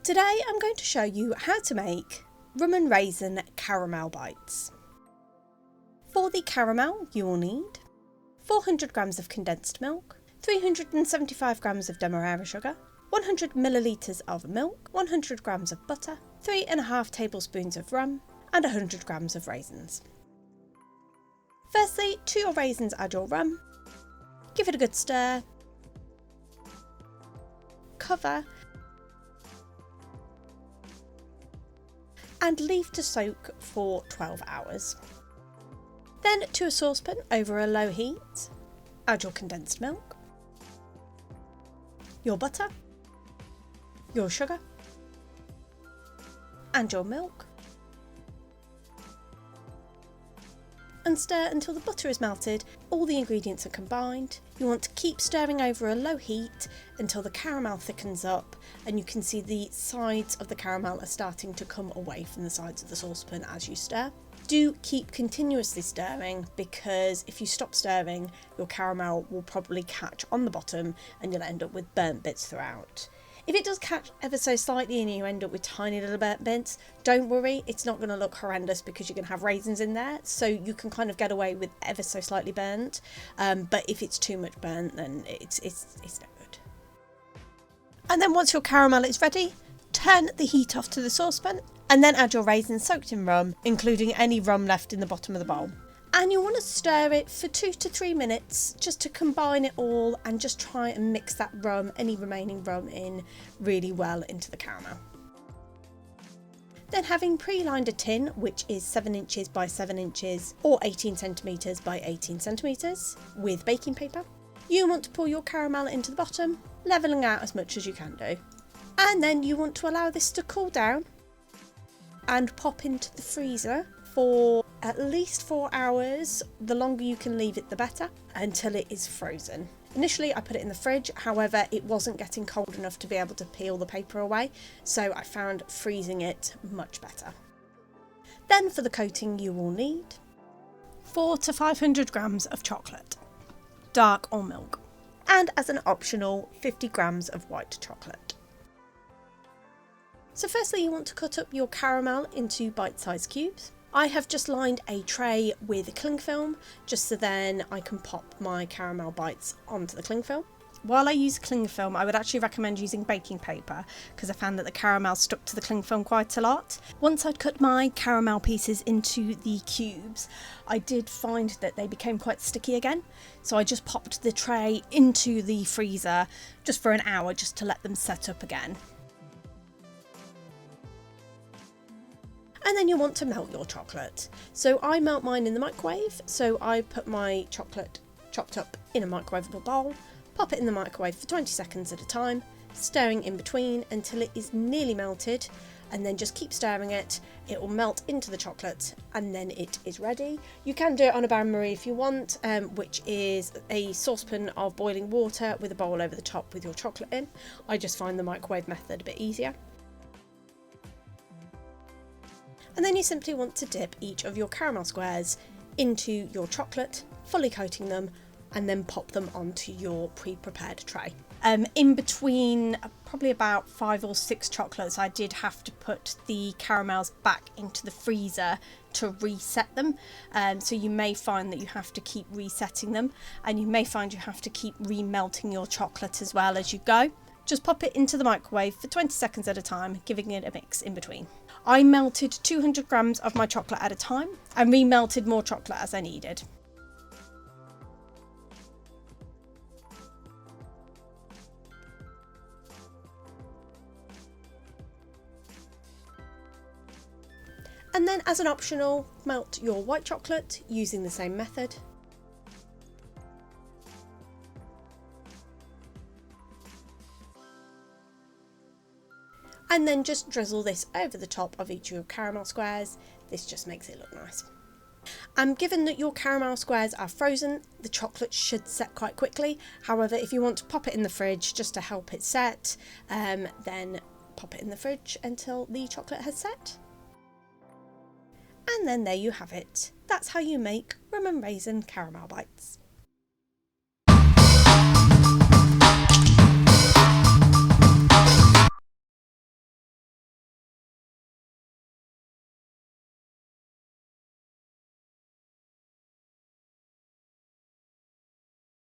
Today I'm going to show you how to make rum and raisin caramel bites. For the caramel you will need 400 grams of condensed milk, 375 grams of Demerara sugar, 100 millilitres of milk, 100 grams of butter, 3.5 tablespoons of rum and 100 grams of raisins. Firstly, to your raisins add your rum, give it a good stir, cover and leave to soak for 12 hours. Then to a saucepan over a low heat, add your condensed milk, your butter, your sugar and your milk, and stir until the butter is melted, all the ingredients are combined. You want to keep stirring over a low heat until the caramel thickens up and you can see the sides of the caramel are starting to come away from the sides of the saucepan as you stir. Do keep continuously stirring because if you stop stirring, your caramel will probably catch on the bottom and you'll end up with burnt bits throughout. If it does catch ever so slightly and you end up with tiny little burnt bits, don't worry, it's not going to look horrendous because you're going to have raisins in there, so you can kind of get away with ever so slightly burnt. But if it's too much burnt, then it's no good. And then once your caramel is ready, turn the heat off to the saucepan and then add your raisins soaked in rum, including any rum left in the bottom of the bowl. And you want to stir it for 2 to 3 minutes just to combine it all and just try and mix that rum, any remaining rum in really well into the caramel. Then having pre-lined a tin which is 7 inches by 7 inches or 18 centimetres by 18 centimetres with baking paper, you want to pour your caramel into the bottom, levelling out as much as you can do. And then you want to allow this to cool down and pop into the freezer for at least 4 hours. The longer you can leave it the better, until it is frozen. Initially I put it in the fridge, however it wasn't getting cold enough to be able to peel the paper away, so I found freezing it much better. Then for the coating you will need 400 to 500 grams of chocolate, dark or milk, and as an optional 50 grams of white chocolate. So firstly you want to cut up your caramel into bite-sized cubes. I have just lined a tray with cling film just so then I can pop my caramel bites onto the cling film. While I use cling film, I would actually recommend using baking paper because I found that the caramel stuck to the cling film quite a lot. Once I'd cut my caramel pieces into the cubes, I did find that they became quite sticky again. So I just popped the tray into the freezer just for an hour just to let them set up again. And then you want to melt your chocolate. So I melt mine in the microwave. So I put my chocolate chopped up in a microwavable bowl, pop it in the microwave for 20 seconds at a time, stirring in between until it is nearly melted, and then just keep stirring it. It will melt into the chocolate and then it is ready. You can do it on a bain-marie if you want, which is a saucepan of boiling water with a bowl over the top with your chocolate in. I just find the microwave method a bit easier. And then you simply want to dip each of your caramel squares into your chocolate, fully coating them, and then pop them onto your pre-prepared tray. In between probably about 5 or 6 chocolates, I did have to put the caramels back into the freezer to reset them. So you may find that you have to keep resetting them, and you may find you have to keep remelting your chocolate as well as you go. Just pop it into the microwave for 20 seconds at a time, giving it a mix in between. I melted 200 grams of my chocolate at a time and remelted more chocolate as I needed. And then as an optional, melt your white chocolate using the same method. And then just drizzle this over the top of each of your caramel squares. This just makes it look nice. Given that your caramel squares are frozen, the chocolate should set quite quickly. However, if you want to pop it in the fridge just to help it set, then pop it in the fridge until the chocolate has set. And then there you have it. That's how you make rum and raisin caramel bites.